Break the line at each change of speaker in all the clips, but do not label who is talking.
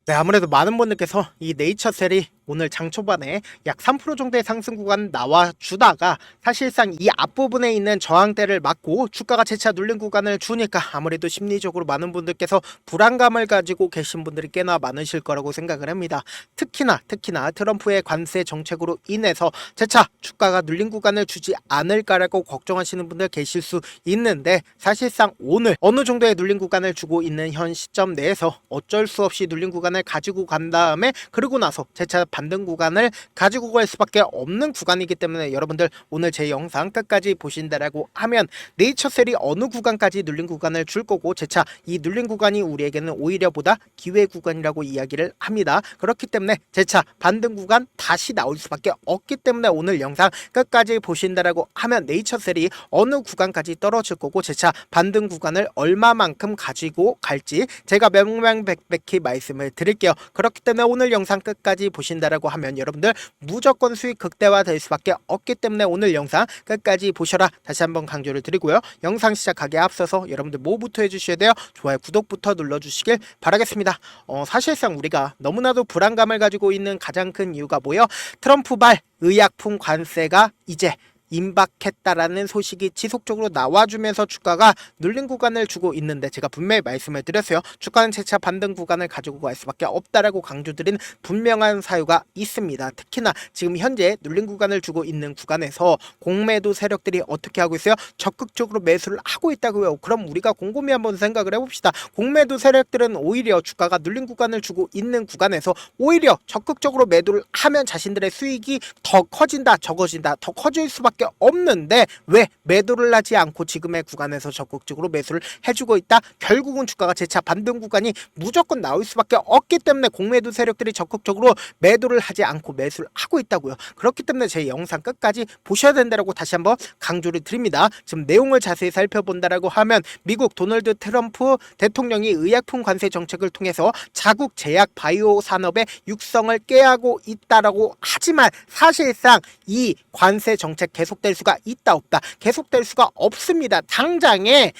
네, 아무래도 많은 분들께서 이 네이처셀이 오늘 장 초반에 약 3% 정도의 상승 구간 나와주다가 사실상 이 앞부분에 있는 저항대를 맞고 주가가 재차 눌린 구간을 주니까 아무래도 심리적으로 많은 분들께서 불안감을 가지고 계신 분들이 꽤나 많으실 거라고 생각을 합니다. 특히나 트럼프의 관세 정책으로 인해서 재차 주가가 눌린 구간을 주지 않을까라고 걱정하시는 분들 계실 수 있는데, 사실상 오늘 어느 정도의 눌린 구간을 주고 있는 현 시점 내에서 어쩔 수 없이 눌린 구간을 가지고 간 다음에 그러고 나서 재차 반등 구간을 가지고 갈 수밖에 없는 구간이기 때문에 여러분들 오늘 제 영상 끝까지 보신다라고 하면 네이처셀이 어느 구간까지 눌린 구간을 줄 거고 재차 이 눌린 구간이 우리에게는 오히려 보다 기회 구간이라고 이야기를 합니다. 그렇기 때문에 재차 반등 구간 다시 나올 수밖에 없기 때문에 오늘 영상 끝까지 보신다라고 하면 네이처셀이 어느 구간까지 떨어질 거고 재차 반등 구간을 얼마만큼 가지고 갈지 제가 명명백백히 말씀을 드릴게요. 그렇기 때문에 오늘 영상 끝까지 보신다라고 하면 여러분들 무조건 수익 극대화될 수밖에 없기 때문에 오늘 영상 끝까지 보셔라 다시 한번 강조를 드리고요. 영상 시작하기에 앞서서 여러분들 뭐부터 해주셔야 돼요? 좋아요, 구독부터 눌러주시길 바라겠습니다. 사실상 우리가 너무나도 불안감을 가지고 있는 가장 큰 이유가 뭐예요? 트럼프발 의약품 관세가 이제 임박했다라는 소식이 지속적으로 나와주면서 주가가 눌린 구간을 주고 있는데, 제가 분명히 말씀을 드렸어요. 주가는 재차 반등 구간을 가지고 갈 수밖에 없다라고 강조드린 분명한 사유가 있습니다. 특히나 지금 현재 눌린 구간을 주고 있는 구간에서 공매도 세력들이 어떻게 하고 있어요? 적극적으로 매수를 하고 있다고요. 그럼 우리가 곰곰이 한번 생각을 해봅시다. 공매도 세력들은 오히려 주가가 눌린 구간을 주고 있는 구간에서 오히려 적극적으로 매도를 하면 자신들의 수익이 더 커진다, 적어진다, 더 커질 수밖에 없는데 왜 매도를 하지 않고 지금의 구간에서 적극적으로 매수를 해주고 있다? 결국은 주가가 재차 반등 구간이 무조건 나올 수밖에 없기 때문에 공매도 세력들이 적극적으로 매도를 하지 않고 매수를 하고 있다고요. 그렇기 때문에 제 영상 끝까지 보셔야 된다고 다시 한번 강조를 드립니다. 지금 내용을 자세히 살펴본다라고 하면 미국 도널드 트럼프 대통령이 의약품 관세 정책을 통해서 자국 제약 바이오 산업의 육성을 꾀하고 있다라고 하지만 사실상 이 관세 정책 계속될 수가 있다 없다? 계속될 수가 없습니다. 당장에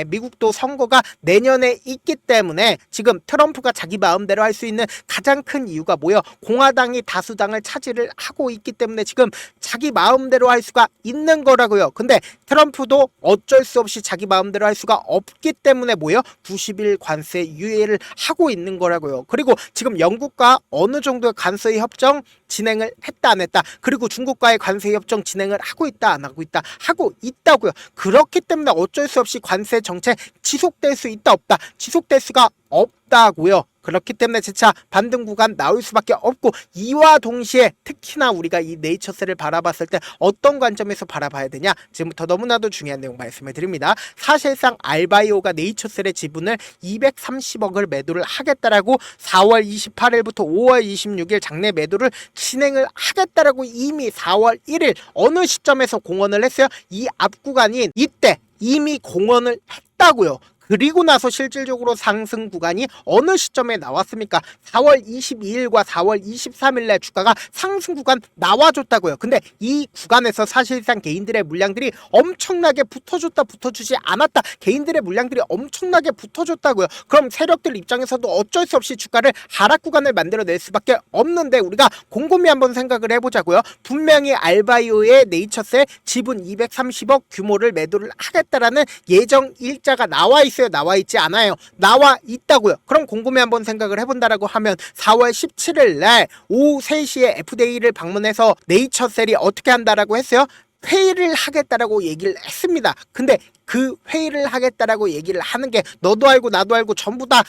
미국도 선거가 내년에 있기 때문에 지금 트럼프가 자기 마음대로 할 수 있는 가장 큰 이유가 뭐예요? 공화당이 다수당을 차지를 하고 있기 때문에 지금 자기 마음대로 할 수가 있는 거라고요. 근데 트럼프도 어쩔 수 없이 자기 마음대로 할 수가 없기 때문에 뭐예요? 90일 관세 유예를 하고 있는 거라고요. 그리고 지금 영국과 어느 정도의 관세 협정 진행을 했다 안 했다, 그리고 중국과의 관세 협정 진행을 하고 있다 안 하고 있다, 하고 있다고요. 그렇기 때문에 어쩔 수 없이 관세 정책 지속될 수 있다 없다? 지속될 수가 없다고요. 그렇기 때문에 재차 반등 구간 나올 수밖에 없고, 이와 동시에 특히나 우리가 이 네이처셀을 바라봤을 때 어떤 관점에서 바라봐야 되냐, 지금부터 너무나도 중요한 내용 말씀을 드립니다. 사실상 알바이오가 네이처셀의 지분을 230억을 매도를 하겠다라고 4월 28일부터 5월 26일 장내 매도를 진행을 하겠다라고 이미 4월 1일 어느 시점에서 공언을 했어요. 이 앞 구간인 이때 이미 공언을 했다고요. 그리고 나서 실질적으로 상승 구간이 어느 시점에 나왔습니까? 4월 22일과 4월 23일에 주가가 상승 구간 나와줬다고요. 근데 이 구간에서 사실상 개인들의 물량들이 엄청나게 붙어주지 않았다. 개인들의 물량들이 엄청나게 붙어줬다고요. 그럼 세력들 입장에서도 어쩔 수 없이 주가를 하락 구간을 만들어낼 수밖에 없는데, 우리가 곰곰이 한번 생각을 해보자고요. 분명히 알바이오의 네이처셀 지분 230억 규모를 매도를 하겠다라는 예정 일자가 나와 있어요? 나와 있지 않아요? 나와 있다고요. 그럼 곰곰이 한번 생각을 해본다라고 하면 4월 17일 날 오후 3시에 FDA를 방문해서 네이처셀이 어떻게 한다라고 했어요? 회의를 하겠다라고 얘기를 했습니다. 근데 그 회의를 하겠다라고 얘기를 하는 게 너도 알고 나도 알고 전부 다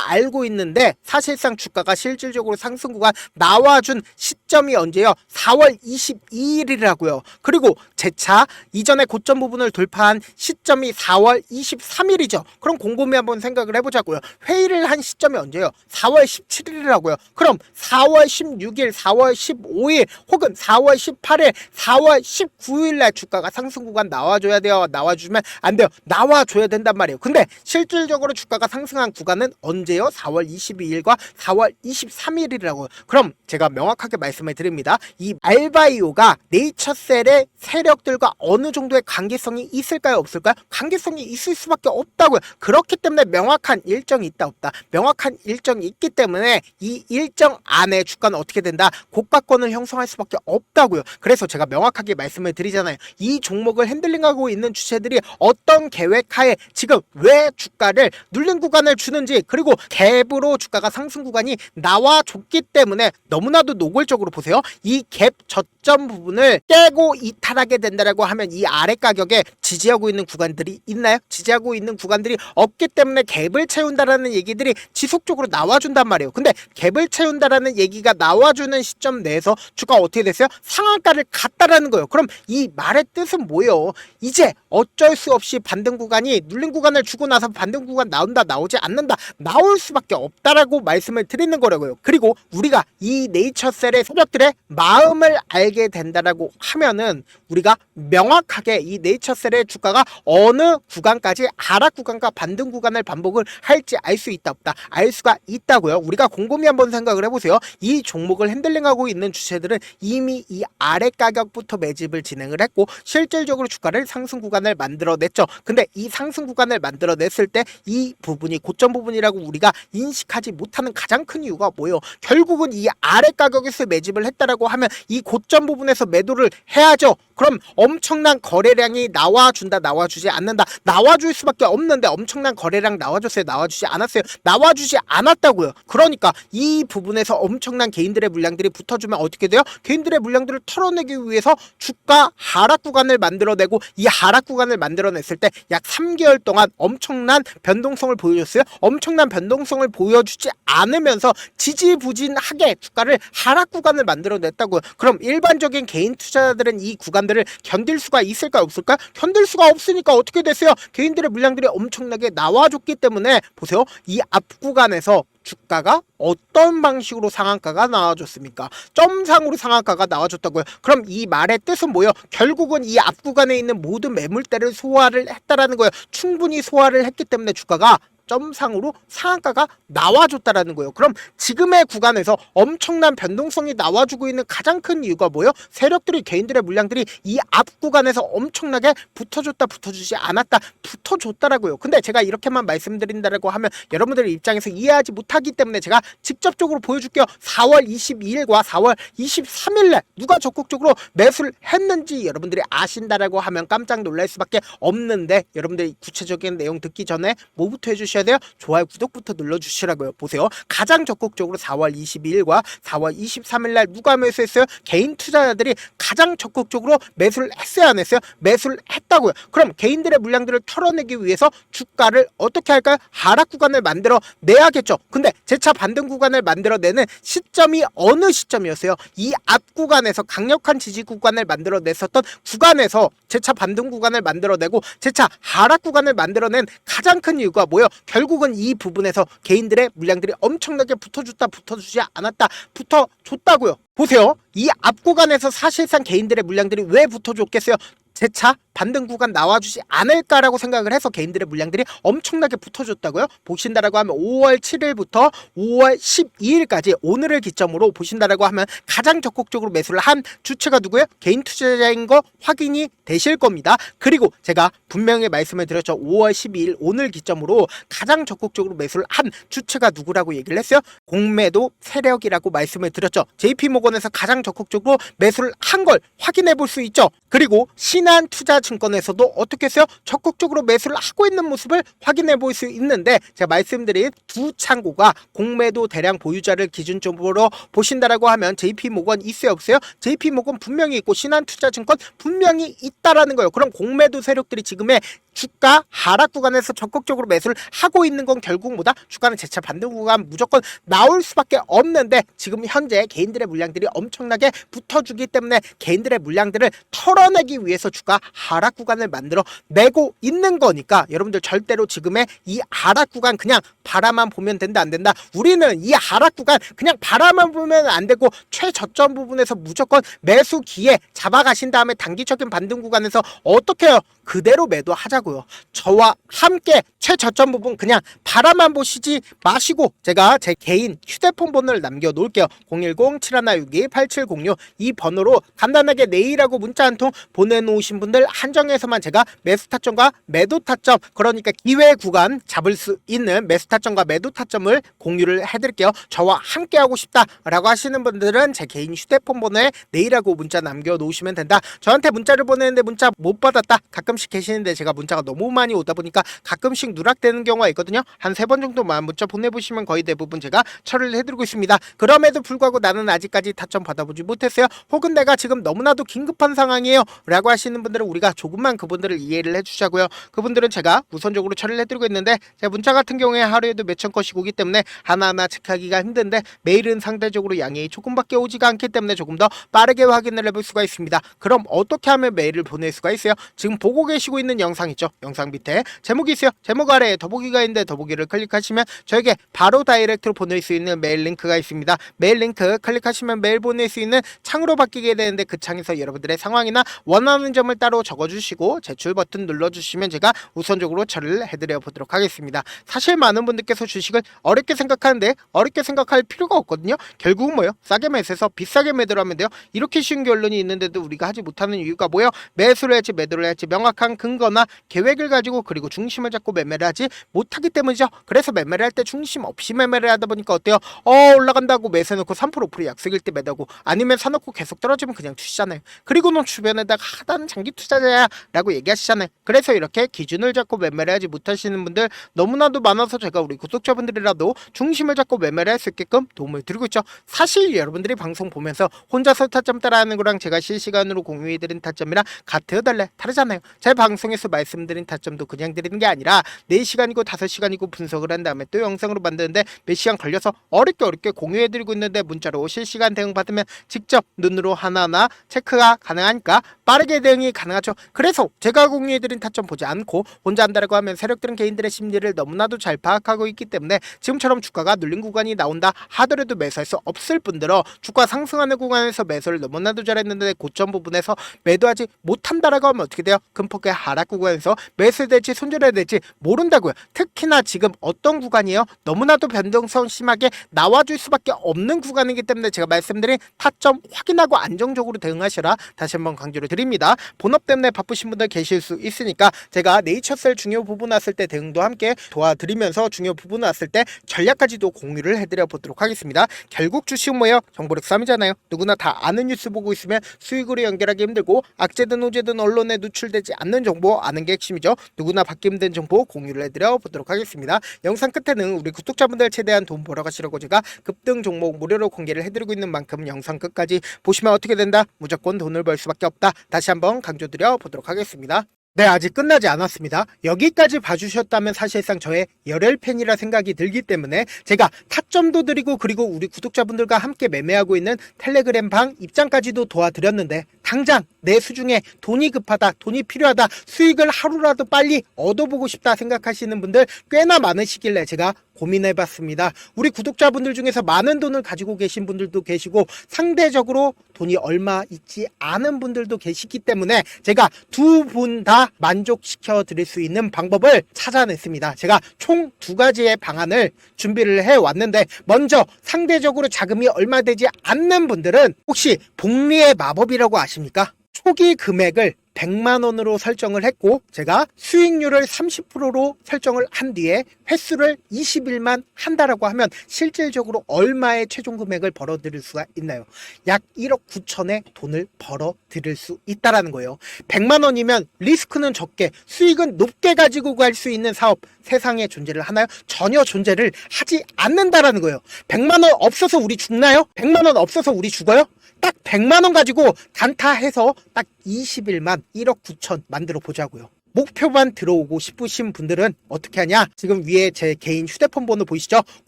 알고 있는데, 사실상 주가가 실질적으로 상승 구간 나와준 시점이 언제요? 4월 22일이라고요. 그리고 재차 이전의 고점 부분을 돌파한 시점이 4월 23일이죠. 그럼 곰곰이 한번 생각을 해보자고요. 회의를 한 시점이 언제요? 4월 17일이라고요. 그럼 4월 16일, 4월 15일 혹은 4월 18일, 4월 19일 날 주가가 상승 구간 나와줘야 돼요. 나와주면 안 돼요. 나와줘야 된단 말이에요. 근데 실질적으로 주가가 상승한 구간은 언제요? 4월 22일과 4월 23일이라고요. 그럼 제가 명확하게 말씀을 드립니다. 이 알바이오가 네이처셀의 세력들과 어느 정도의 관계성이 있을까요? 없을까요? 관계성이 있을 수밖에 없다고요. 그렇기 때문에 명확한 일정이 있다 없다. 명확한 일정이 있기 때문에 이 일정 안에 주가는 어떻게 된다? 고가권을 형성할 수밖에 없다고요. 그래서 제가 명확하게 말씀을 드리잖아요. 이 종목을 핸들링하고 있는 주체들이 어떤 계획하에 지금 왜 주가를 눌린 구간을 주는지, 그리고 갭으로 주가가 상승 구간이 나와줬기 때문에 너무나도 노골적으로 보세요. 이 갭 저점 부분을 깨고 이탈하게 된다라고 하면 이 아래 가격에 지지하고 있는 구간들이 있나요? 지지하고 있는 구간들이 없기 때문에 갭을 채운다라는 얘기들이 지속적으로 나와준단 말이에요. 근데 갭을 채운다라는 얘기가 나와주는 시점 내에서 주가 어떻게 됐어요? 상한가를 갔다라는 거예요. 그럼 이 말의 뜻은 뭐예요? 이제 어쩔 수 없이 반등 구간이 눌린 구간을 주고 나서 반등 구간 나온다, 나오지 않는다, 나올 수밖에 없다라고 말씀을 드리는 거라고요. 그리고 우리가 이 네이처셀의 세력들의 마음을 알게 된다라고 하면은 우리가 명확하게 이 네이처셀의 주가가 어느 구간까지 하락 구간과 반등 구간을 반복을 할지 알 수 있다 없다, 알 수가 있다고요. 우리가 곰곰이 한번 생각을 해보세요. 이 종목을 핸들링하고 있는 주체들은 이미 이 아래 가격부터 매집을 진행을 했고 실질적으로 주가를 상승 구간을 만들어냈죠. 근데 이 상승 구간을 만들어냈을 때 이 부분이 고점 부분이라고 우리가 인식하지 못하는 가장 큰 이유가 뭐예요? 결국은 이 아래 가격에서 매집을 했다라고 하면 이 고점 부분에서 매도를 해야죠. 그럼 엄청난 거래량이 나와준다, 나와주지 않는다, 나와줄 수밖에 없는데 엄청난 거래량 나와줬어요? 나와주지 않았어요? 나와주지 않았다고요. 그러니까 이 부분에서 엄청난 개인들의 물량들이 붙어주면 어떻게 돼요? 개인들의 물량들을 털어내기 위해서 주가 하락 구간을 만들어내고, 이 하락 구간을 만들어냈을 때 약 3개월 동안 엄청난 변동성을 보여줬어요. 엄청난 변동성을 보여주지 않으면서 지지부진하게 주가를 하락 구간을 만들어냈다고요. 그럼 일반적인 개인 투자자들은 이 구간들을 견딜 수가 있을까 없을까? 견딜 수가 없으니까 어떻게 됐어요? 개인들의 물량들이 엄청나게 나와줬기 때문에 보세요. 이 앞 구간에서 주가가 어떤 방식으로 상한가가 나와줬습니까? 점상으로 상한가가 나와줬다고요. 그럼 이 말의 뜻은 뭐예요? 결국은 이 앞 구간에 있는 모든 매물대를 소화를 했다라는 거예요. 충분히 소화를 했기 때문에 주가가 점상으로 상한가가 나와줬다라는 거예요. 그럼 지금의 구간에서 엄청난 변동성이 나와주고 있는 가장 큰 이유가 뭐예요? 세력들이, 개인들의 물량들이 이 앞 구간에서 엄청나게 붙어줬다, 붙어주지 않았다, 붙어줬다라고요. 근데 제가 이렇게만 말씀드린다라고 하면 여러분들의 입장에서 이해하지 못하기 때문에 제가 직접적으로 보여줄게요. 4월 22일과 4월 23일날 누가 적극적으로 매수를 했는지 여러분들이 아신다라고 하면 깜짝 놀랄 수밖에 없는데, 여러분들이 구체적인 내용 듣기 전에 뭐부터 해주셔야 돼요? 좋아요, 구독부터 눌러주시라고요. 보세요. 가장 적극적으로 4월 22일과 4월 23일날 누가 매수했어요? 개인 투자자들이 가장 적극적으로 매수를 했어요, 안 했어요? 매수를 했다고요. 그럼 개인들의 물량들을 털어내기 위해서 주가를 어떻게 할까요? 하락 구간을 만들어 내야겠죠. 근데 재차 반등 구간을 만들어내는 시점이 어느 시점이었어요? 이 앞 구간에서 강력한 지지 구간을 만들어냈었던 구간에서 재차 반등 구간을 만들어내고 재차 하락 구간을 만들어낸 가장 큰 이유가 뭐예요? 결국은 이 부분에서 개인들의 물량들이 엄청나게 붙어줬다, 붙어주지 않았다, 붙어줬다고요. 보세요. 이 앞 구간에서 사실상 개인들의 물량들이 왜 붙어줬겠어요? 재차 반등 구간 나와주지 않을까라고 생각을 해서 개인들의 물량들이 엄청나게 붙어줬다고요. 보신다라고 하면 5월 7일부터 5월 12일까지 오늘을 기점으로 보신다라고 하면 가장 적극적으로 매수를 한 주체가 누구예요? 개인 투자자인 거 확인이 되실 겁니다. 그리고 제가 분명히 말씀을 드렸죠. 5월 12일 오늘 기점으로 가장 적극적으로 매수를 한 주체가 누구라고 얘기를 했어요? 공매도 세력이라고 말씀을 드렸죠. JP모건에서 가장 적극적으로 매수를 한 걸 확인해 볼 수 있죠. 그리고 신한투자증권에서도 어떻게 했어요? 적극적으로 매수를 하고 있는 모습을 확인해 볼 수 있는데, 제가 말씀드린 두 창구가 공매도 대량 보유자를 기준점으로 보신다라고 하면 JP모건 있어요, 없어요? JP모건 분명히 있고 신한투자증권 분명히 있다라는 거예요. 그럼 공매도 세력들이 지금의 주가 하락 구간에서 적극적으로 매수를 하고 있는 건 결국 뭐다? 주가는 재차 반등 구간 무조건 나올 수밖에 없는데, 지금 현재 개인들의 물량들이 엄청나게 붙어주기 때문에 개인들의 물량들을 털어내기 위해서 주가 하락 구간을 만들어 내고 있는 거니까 여러분들 절대로 지금의 이 하락 구간 그냥 바라만 보면 된다, 안 된다. 우리는 이 하락 구간 그냥 바라만 보면 안 되고 최저점 부분에서 무조건 매수 기회 잡아가신 다음에 단기적인 반등 구간에서 어떻게 해요? 그대로 매도하자고요. 하시라고요. 저와 함께 최저점 부분 그냥 바라만 보시지 마시고 제가 제 개인 휴대폰 번호를 남겨놓을게요. 010-7162-8706 이 번호로 간단하게 내일하고 문자 한 통 보내놓으신 분들 한정해서만 제가 매수 타점과 매도 타점, 그러니까 기회 구간 잡을 수 있는 매수 타점과 매도 타점을 공유를 해드릴게요. 저와 함께 하고 싶다라고 하시는 분들은 제 개인 휴대폰 번호에 내일하고 문자 남겨놓으시면 된다. 저한테 문자를 보내는데 문자 못 받았다 가끔씩 계시는데 제가 문자가 너무 많이 오다 보니까 가끔씩 누락되는 경우가 있거든요. 한 3번 정도만 문자 보내보시면 거의 대부분 제가 처리를 해드리고 있습니다. 그럼에도 불구하고 나는 아직까지 타점 받아보지 못했어요. 혹은 내가 지금 너무나도 긴급한 상황이에요 라고 하시는 분들은 우리가 조금만 그분들을 이해를 해주자고요. 그분들은 제가 우선적으로 처리를 해드리고 있는데 제 문자 같은 경우에 하루에도 몇천 건씩 오기 때문에 하나하나 체크하기가 힘든데 메일은 상대적으로 양이 조금밖에 오지가 않기 때문에 조금 더 빠르게 확인을 해볼 수가 있습니다. 그럼 어떻게 하면 메일을 보낼 수가 있어요? 지금 보고 계시고 있는 영상 있죠? 영상 밑에 제목이 있어요. 제목 아래에 더보기가 있는데 더보기를 클릭하시면 저에게 바로 다이렉트로 보낼 수 있는 메일 링크가 있습니다. 메일 링크 클릭하시면 메일 보낼 수 있는 창으로 바뀌게 되는데 그 창에서 여러분들의 상황이나 원하는 점을 따로 적어주시고 제출 버튼 눌러주시면 제가 우선적으로 처리를 해드려 보도록 하겠습니다. 사실 많은 분들께서 주식을 어렵게 생각하는데 어렵게 생각할 필요가 없거든요. 결국은 뭐예요? 싸게 매수해서 비싸게 매도를 하면 돼요. 이렇게 쉬운 결론이 있는데도 우리가 하지 못하는 이유가 뭐예요? 매수를 할지 매도를 할지 명확한 근거나 계획을 가지고 그리고 중심을 잡고 매매를 하지 못하기 때문이죠. 그래서 매매를 할 때 중심 없이 매매를 하다 보니까 어때요? 올라간다고 매수해놓고 3% 5% 약속일 때 매도하고 아니면 사놓고 계속 떨어지면 그냥 투시잖아요. 그리고는 주변에다가 하다는 장기 투자자야 라고 얘기하시잖아요. 그래서 이렇게 기준을 잡고 매매를 하지 못하시는 분들 너무나도 많아서 제가 우리 구독자분들이라도 중심을 잡고 매매를 할 수 있게끔 도움을 드리고 있죠. 사실 여러분들이 방송 보면서 혼자서 타점 따라하는 거랑 제가 실시간으로 공유해드린 타점이랑 같아요 달래 다르잖아요. 제 방송에서 말씀드린 타점도 그냥 드리는 게 아니라 4시간이고 5시간이고 분석을 한 다음에 또 영상으로 만드는데 몇 시간 걸려서 어렵게 공유해드리고 있는데 문자로 실시간 대응 받으면 직접 눈으로 하나하나 체크가 가능하니까 빠르게 대응이 가능하죠. 그래서 제가 공유해드린 타점 보지 않고 혼자 한다라고 하면 세력들은 개인들의 심리를 너무나도 잘 파악하고 있기 때문에 지금처럼 주가가 눌린 구간이 나온다 하더라도 매수할 수 없을 뿐더러 주가 상승하는 구간에서 매수를 너무나도 잘했는데 고점 부분에서 매도하지 못한다라고 하면 어떻게 돼요? 금폭의 하락 구간에서 매수될지 손절해야 될지 모른다고요. 특히나 지금 어떤 구간이에요? 너무나도 변동성 심하게 나와줄 수밖에 없는 구간이기 때문에 제가 말씀드린 타점 확인하고 안정적으로 대응하시라 다시 한번 강조를 드립니다. 본업 때문에 바쁘신 분들 계실 수 있으니까 제가 네이처셀 중요 부분 왔을 때 대응도 함께 도와드리면서 중요 부분 왔을 때 전략까지도 공유를 해드려 보도록 하겠습니다. 결국 주식은 뭐예요? 정보력 싸움이잖아요. 누구나 다 아는 뉴스 보고 있으면 수익으로 연결하기 힘들고 악재든 호재든 언론에 노출되지 않는 정보 아는 게 핵심이죠. 누구나 받기 힘든 정보 공유를 해드려 보도록 하겠습니다. 영상 끝에는 우리 구독자분들 최대한 돈 벌어 가시라고 제가 급등 종목 무료로 공개를 해드리고 있는 만큼 영상 끝까지 보시면 어떻게 된다? 무조건 돈을 벌 수밖에 없다. 다시 한번 강조드려 보도록 하겠습니다. 네, 아직 끝나지 않았습니다. 여기까지 봐주셨다면 사실상 저의 열혈 팬이라 생각이 들기 때문에 제가 타점도 드리고 그리고 우리 구독자분들과 함께 매매하고 있는 텔레그램 방 입장까지도 도와드렸는데 당장 내 수중에 돈이 급하다, 돈이 필요하다, 수익을 하루라도 빨리 얻어보고 싶다 생각하시는 분들 꽤나 많으시길래 제가 고민해봤습니다. 우리 구독자분들 중에서 많은 돈을 가지고 계신 분들도 계시고 상대적으로 돈이 얼마 있지 않은 분들도 계시기 때문에 제가 두 분 다 만족시켜 드릴 수 있는 방법을 찾아냈습니다. 제가 총 2가지의 방안을 준비를 해왔는데 먼저 상대적으로 자금이 얼마 되지 않는 분들은 혹시 복리의 마법이라고 아십니까? 초기 금액을 100만원으로 설정을 했고 제가 수익률을 30%로 설정을 한 뒤에 횟수를 20일만 한다라고 하면 실질적으로 얼마의 최종 금액을 벌어들일 수가 있나요? 약 1억 9천의 돈을 벌어들일 수 있다라는 거예요. 100만원이면 리스크는 적게 수익은 높게 가지고 갈 수 있는 사업 세상에 존재를 하나요? 전혀 존재를 하지 않는다라는 거예요. 100만원 없어서 우리 죽나요? 100만원 없어서 우리 죽어요? 딱 100만원 가지고 단타해서 딱 20일만 1억 9천 만들어 보자고요. 목표만 들어오고 싶으신 분들은 어떻게 하냐? 지금 위에 제 개인 휴대폰 번호 보이시죠?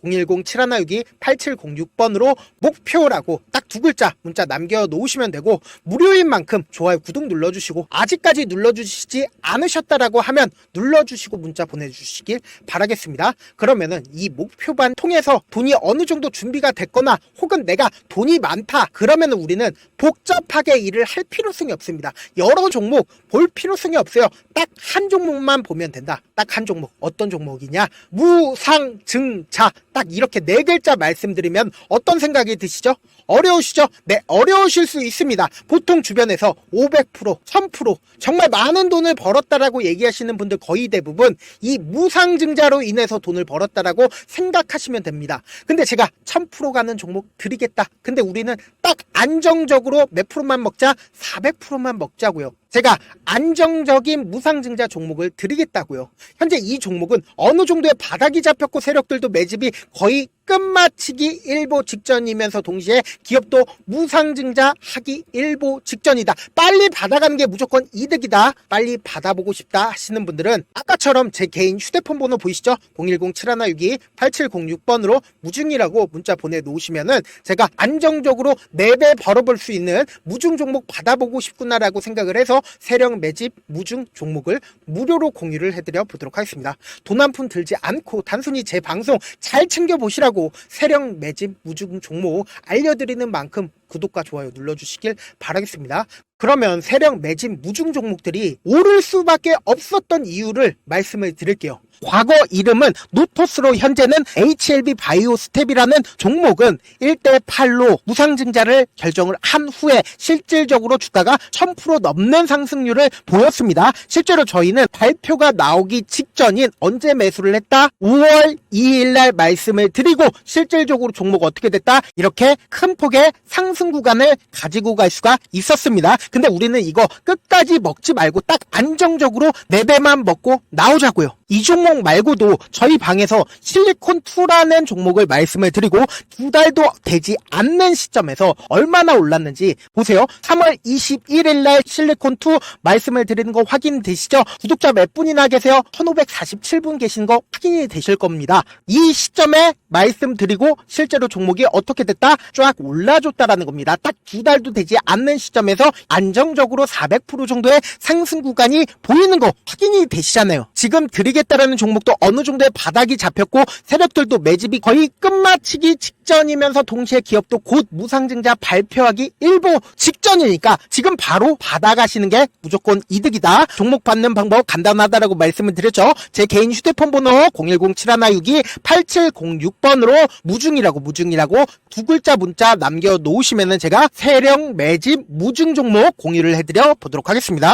010-7162-8706번으로 목표라고 딱 2글자 문자 남겨놓으시면 되고 무료인 만큼 좋아요 구독 눌러주시고 아직까지 눌러주시지 않으셨다라고 하면 눌러주시고 문자 보내주시길 바라겠습니다. 그러면은 이 목표반 통해서 돈이 어느 정도 준비가 됐거나 혹은 내가 돈이 많다 그러면은 우리는 복잡하게 일을 할 필요성이 없습니다. 여러 종목 볼 필요성이 없어요. 딱 한 종목만 보면 된다. 딱 한 종목. 어떤 종목이냐? 무상증자. 딱 이렇게 네 글자 말씀드리면 어떤 생각이 드시죠? 어려우시죠? 네, 어려우실 수 있습니다. 보통 주변에서 500%, 1000% 정말 많은 돈을 벌었다라고 얘기하시는 분들 거의 대부분 이 무상증자로 인해서 돈을 벌었다라고 생각하시면 됩니다. 근데 제가 1000% 가는 종목 드리겠다. 근데 우리는 딱 안정적으로 몇 프로만 먹자? 400%만 먹자고요. 제가 안정적인 무상증자 종목을 드리겠다고요. 현재 이 종목은 어느 정도의 바닥이 잡혔고 세력들도 매집이 거의 끝마치기 일보 직전이면서 동시에 기업도 무상증자 하기 일보 직전이다. 빨리 받아가는 게 무조건 이득이다. 빨리 받아보고 싶다 하시는 분들은 아까처럼 제 개인 휴대폰 번호 보이시죠? 010-7162-8706번으로 무중이라고 문자 보내놓으시면은 제가 안정적으로 4배 벌어볼 수 있는 무중 종목 받아보고 싶구나라고 생각을 해서 세력 매집 무중 종목을 무료로 공유를 해드려 보도록 하겠습니다. 돈 한 푼 들지 않고 단순히 제 방송 잘 챙겨보시라고 세력 매집 무중 종목 알려드리는 만큼 구독과 좋아요 눌러주시길 바라겠습니다. 그러면 세력 매집 무중 종목들이 오를 수밖에 없었던 이유를 말씀을 드릴게요. 과거 이름은 노토스로 현재는 HLB 바이오스텝이라는 종목은 1대8로 무상증자를 결정을 한 후에 실질적으로 주가가 1000% 넘는 상승률을 보였습니다. 실제로 저희는 발표가 나오기 직전인 언제 매수를 했다? 5월 2일 날 말씀을 드리고 실질적으로 종목 어떻게 됐다? 이렇게 큰 폭의 상승 구간을 가지고 갈 수가 있었습니다. 근데 우리는 이거 끝까지 먹지 말고 딱 안정적으로 4배만 먹고 나오자고요. 이 종목 말고도 저희 방에서 실리콘2라는 종목을 말씀을 드리고 2달도 되지 않는 시점에서 얼마나 올랐는지 보세요. 3월 21일 날 실리콘2 말씀을 드리는 거 확인되시죠? 구독자 몇 분이나 계세요? 1547분 계신 거 확인이 되실 겁니다. 이 시점에 말씀드리고 실제로 종목이 어떻게 됐다? 쫙 올라줬다라는 겁니다. 딱 2달도 되지 않는 시점에서 안정적으로 400% 정도의 상승 구간이 보이는 거 확인이 되시잖아요. 지금 드리겠다라는 종목도 어느 정도의 바닥이 잡혔고 세력들도 매집이 거의 끝마치기 직전이면서 동시에 기업도 곧 무상증자 발표하기 일보 직전이니까 지금 바로 받아가시는 게 무조건 이득이다. 종목 받는 방법 간단하다라고 말씀을 드렸죠. 제 개인 휴대폰 번호 010-7162-8706번으로 무중이라고 두 글자 문자 남겨놓으시면은 제가 세력 매집 무중 종목 공유를 해드려 보도록 하겠습니다.